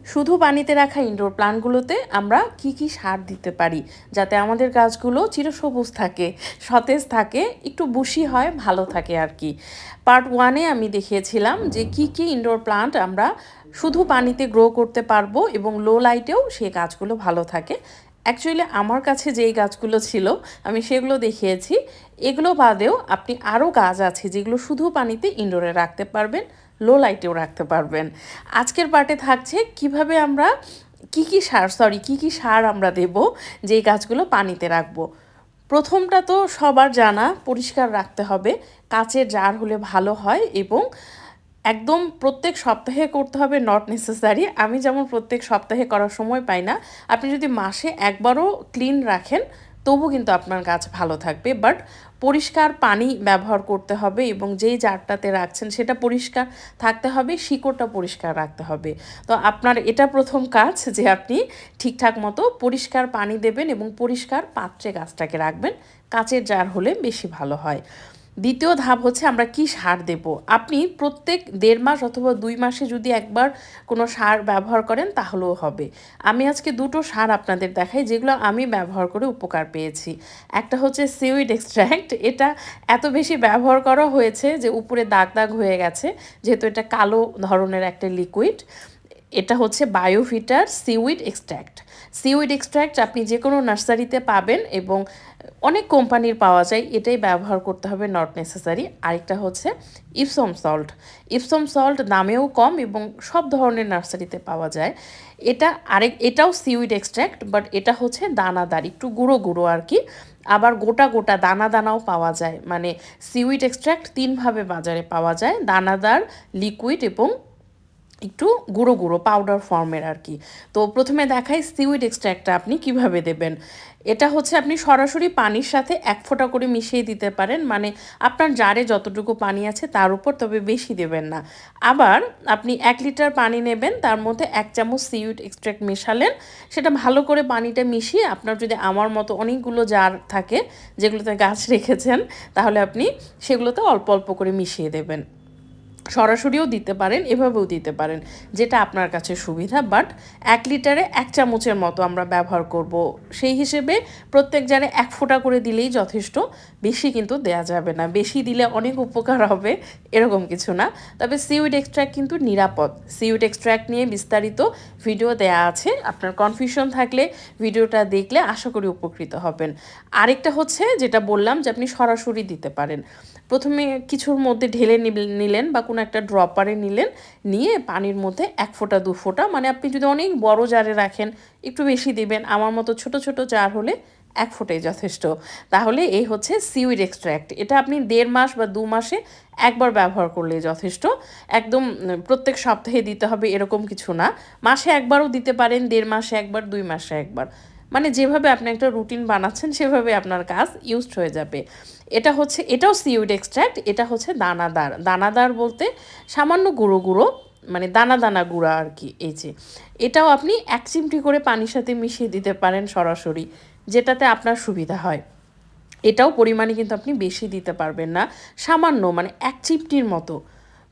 শুধু পানিতে রাখা ইনডোর প্লান্টগুলোতে আমরা কি কি সার দিতে পারি যাতে আমাদের গাছগুলো চিরসবুজ থাকে, সতেজ থাকে, একটু বুশি হয়, ভালো থাকে আর কি। পার্ট ওয়ানে আমি দেখিয়েছিলাম যে কি কি ইনডোর প্লান্ট আমরা শুধু পানিতে গ্রো করতে পারবো এবং লো লাইটেও সেই গাছগুলো ভালো থাকে। অ্যাকচুয়ালি আমার কাছে যেই গাছগুলো ছিল আমি সেগুলো দেখিয়েছি। এগুলো বাদেও আপনি আরও গাছ আছে যেগুলো শুধু পানিতে ইনডোরে রাখতে পারবেন, লো লাইটেও রাখতে পারবেন। আজকের পার্টে থাকছে কিভাবে আমরা কি কি সার আমরা দেব যেই গাছগুলো পানিতে রাখবো। প্রথমটা তো সবার জানা, পরিষ্কার রাখতে হবে। কাচের জার হলে ভালো হয় এবং একদম প্রত্যেক সপ্তাহে করতে হবে নট নেসেসারি। আমি যেমন প্রত্যেক সপ্তাহে করার সময় পাই না, আপনি যদি মাসে একবারও ক্লিন রাখেন তবু কিন্তু আপনার গাছ ভালো থাকবে। বাট পরিষ্কার পানি ব্যবহার করতে হবে এবং যেই জারটাতে রাখছেন সেটা পরিষ্কার থাকতে হবে, শিকড়টা পরিষ্কার রাখতে হবে। তো আপনার এটা প্রথম কাজ যে আপনি ঠিকঠাক মতো পরিষ্কার পানি দেবেন এবং পরিষ্কার পাত্রে গাছটাকে রাখবেন। কাচের জার হলে বেশি ভালো হয়। দ্বিতীয় ধাপ হচ্ছে আমরা কি সার দেব। আপনি প্রত্যেক 1.5 মাস অথবা 2 মাসে যদি একবার কোনো সার ব্যবহার করেন তাহলেও হবে। আমি আজকে দুটো সার আপনাদের দেখাই যেগুলো আমি ব্যবহার করে উপকার পেয়েছি। একটা হচ্ছে সিউইড এক্সট্র্যাক্ট। এটা এত বেশি ব্যবহার করা হয়েছে যে উপরে দাগ দাগ হয়ে গেছে, যেহেতু এটা কালো ধরনের একটা লিকুইড। এটা হচ্ছে বায়োভিটার সিউইড এক্সট্র্যাক্ট। সিউইড এক্সট্র্যাক্ট আপনি যে কোনো নার্সারিতে পাবেন এবং অনেক কোম্পানির পাওয়া যায়, এটাই ব্যবহার করতে হবে, নট নেসেসারি। আরেকটা হচ্ছে ইপসম সল্ট। ইপসম সল্ট দামেও কম এবং সব ধরনের নার্সারিতে পাওয়া যায়। এটাও সিউইড এক্সট্র্যাক্ট, বাট এটা হচ্ছে দানাদার, একটু গুঁড়ো গুঁড়ো আর কি। আবার গোটা গোটা দানা দানাও পাওয়া যায়। মানে সিউইড এক্সট্র্যাক্ট 3ভাবে বাজারে পাওয়া যায়: দানাদার, লিকুইড এবং একটু গুঁড়ো গুঁড়ো পাউডার ফর্মের আর কি। তো প্রথমে দেখাই সিউইড এক্সট্র্যাক্টটা আপনি কিভাবে দেবেন। এটা হচ্ছে আপনি সরাসরি পানির সাথে 1 ফোঁটা করে মিশিয়ে দিতে পারেন, মানে আপনার জারে যতটুকু পানি আছে তার উপর, তবে বেশি দেবেন না। আবার আপনি 1 লিটার পানি নেবেন, তার মধ্যে 1 চামচ সিউইড এক্সট্র্যাক্ট মেশালেন। সেটা ভালো করে পানিটা মিশিয়ে, আপনার যদি আমার মতো অনেকগুলো জার থাকে যেগুলোতে গাছ রেখেছেন, তাহলে আপনি সেগুলোতে অল্প অল্প করে মিশিয়ে দেবেন। সরাসরিও দিতে পারেন, এভাবেও দিতে পারেন, যেটা আপনার কাছে সুবিধা। বাট 1 লিটারে 1 চামচের মতো আমরা ব্যবহার করব। সেই হিসেবে প্রত্যেক জারে 1 ফোঁটা করে দিলেই যথেষ্ট, বেশি কিন্তু দেয়া যাবে না। বেশি দিলে অনেক উপকার হবে এরকম কিছু না। তবে সিউইড এক্সট্র্যাক্ট কিন্তু নিরাপদ। সিউইড এক্সট্র্যাক্ট নিয়ে বিস্তারিত ভিডিও দেয়া আছে, আপনার কনফিউশন থাকলে ভিডিওটা দেখলে আশা করি উপকৃত হবেন। আরেকটা হচ্ছে যেটা বললাম যে আপনি সরাসরি দিতে পারেন। প্রথমে কিছুর মধ্যে ঢেলে নিলেন বা কোনো একটা ড্রপারে নিলেন, নিয়ে পানির মধ্যে 1 ফোঁটা 2 ফোঁটা, মানে আপনি যদি অনেক বড় জারে রাখেন একটু বেশি দিবেন, আমার মতো ছোট ছোট জার হলে 1 ফোঁটাই যথেষ্ট। তাহলে এই হচ্ছে সিউইড এক্সট্র্যাক্ট। এটা আপনি 1.5 মাস বা 2 মাসে একবার ব্যবহার করলেই যথেষ্ট। একদম প্রত্যেক সপ্তাহে দিতে হবে এরকম কিছু না। মাসে একবারও দিতে পারেন, 1.5 মাসে একবার, 2 মাসে একবার, মানে যেভাবে আপনি একটা রুটিন বানাচ্ছেন সেভাবে আপনার কাজ ইউজড হয়ে যাবে। এটাও সিউইড এক্সট্র্যাক্ট। এটা হচ্ছে দানাদার। দানাদার বলতে সামান্য গুঁড়ো গুঁড়ো, মানে দানা দানা গুঁড়া আর কি। এই যে এটাও আপনি 1 চিমটি করে পানির সাথে মিশিয়ে দিতে পারেন সরাসরি, যেটাতে আপনার সুবিধা হয়। এটাও পরিমাণে কিন্তু আপনি বেশি দিতে পারবেন না, সামান্য, মানে 1 চিমটির মতো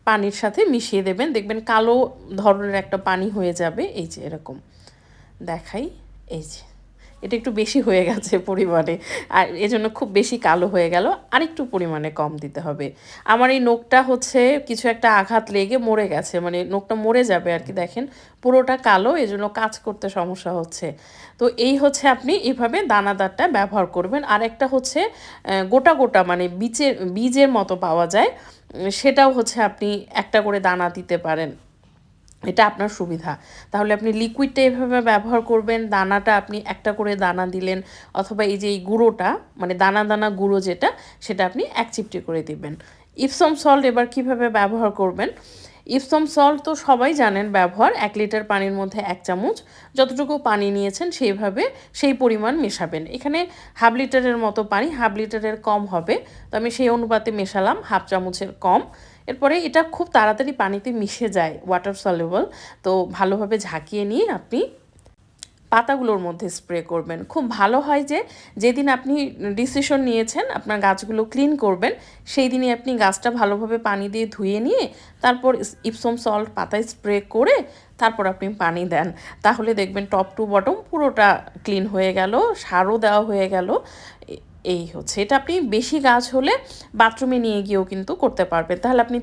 পানির সাথে মিশিয়ে দেবেন। দেখবেন কালো ধরনের একটা পানি হয়ে যাবে। এই যে এরকম দেখাই, এই যে এটা একটু বেশি হয়ে গেছে পরিমাণে, আর এজন্য খুব বেশি কালো হয়ে গেল। আরেকটু পরিমাণে কম দিতে হবে। আমার এই নখটা হচ্ছে কিছু একটা আঘাত লেগে মরে গেছে, মানে নখটা মরে যাবে আর কি। দেখেন পুরোটা কালো, এজন্য কাজ করতে সমস্যা হচ্ছে। তো এই হচ্ছে আপনি এইভাবে দানাদারটা ব্যবহার করবেন। আর একটা হচ্ছে গোটা গোটা, মানে বীজের মতো পাওয়া যায়, সেটাও হচ্ছে আপনি একটা করে দানা দিতে পারেন, এটা আপনার সুবিধা। তাহলে আপনি লিকুইডটা এভাবে ব্যবহার করবেন, দানাটা আপনি একটা করে দানা দিলেন, অথবা এই যে এই গুঁড়োটা, মানে দানা দানা গুঁড়ো যেটা, সেটা আপনি 1 চিমটি করে দিবেন। ইপসম সল্ট এবার কিভাবে ব্যবহার করবেন। ইপসম সল্ট তো সবাই জানেন ব্যবহার। 1 লিটার পানির মধ্যে 1 চামচ, যতটুকু পানি নিয়েছেন সেই পরিমাণ মেশাবেন। এখানে হাফ লিটারের মতো পানি, হাফ লিটারের কম হবে, তো আমি সেই অনুপাতে মেশালাম, হাফ চামচের কম। এরপরে এটা খুব তাড়াতাড়ি পানিতে মিশে যায়, ওয়াটার সলিউবল। তো ভালোভাবে ঝাঁকিয়ে নিয়ে আপনি পাতাগুলোর মধ্যে স্প্রে করবেন। খুব ভালো হয় যে যেদিন আপনি ডিসিশন নিয়েছেন আপনার গাছগুলো ক্লিন করবেন সেই দিনই আপনি গাছটা ভালোভাবে পানি দিয়ে ধুয়ে নিয়ে তারপর ইপসম সল্ট পাতায় স্প্রে করে তারপর আপনি পানি দেন। তাহলে দেখবেন টপ টু বটম পুরোটা ক্লিন হয়ে গেল, সারও দেওয়া হয়ে গেল। এই হচ্ছে এটা। আপনি বেশি গাছ হলে বাথরুমে নিয়ে গিয়েও কিন্তু করতে পারবেন। তাহলে আপনি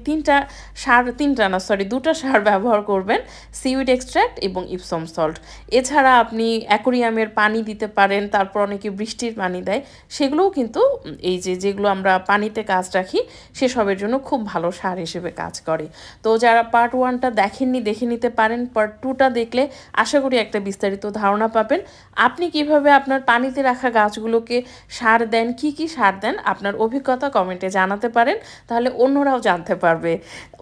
দুটা সার ব্যবহার করবেন, সিউইড এক্সট্র্যাক্ট এবং ইপসম সল্ট। এছাড়া আপনি অ্যাকোরিয়ামের পানি দিতে পারেন, তারপর অনেকে বৃষ্টির পানি দেয়, সেগুলোও কিন্তু এই যেগুলো আমরা পানিতে কাজ রাখি সেসবের জন্য খুব ভালো সার হিসেবে কাজ করে। তো যারা পার্ট 1টা দেখেননি দেখে নিতে পারেন, পার্ট 2টা দেখলে আশা করি একটা বিস্তারিত ধারণা পাবেন আপনি কিভাবে আপনার পানিতে রাখা গাছগুলোকে সার দেন, কি সার দেন আপনার অভিজ্ঞতা কমেন্টে জানাতে পারেন। তাহলে অন্যরাও জানতে পারবে,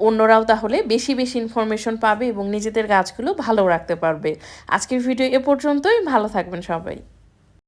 অন্যরাও তাহলে বেশি ইনফরমেশন পাবে এবং নিজেদের গাছগুলো ভালো রাখতে পারবে। আজকের ভিডিও এ পর্যন্তই। ভালো থাকবেন সবাই।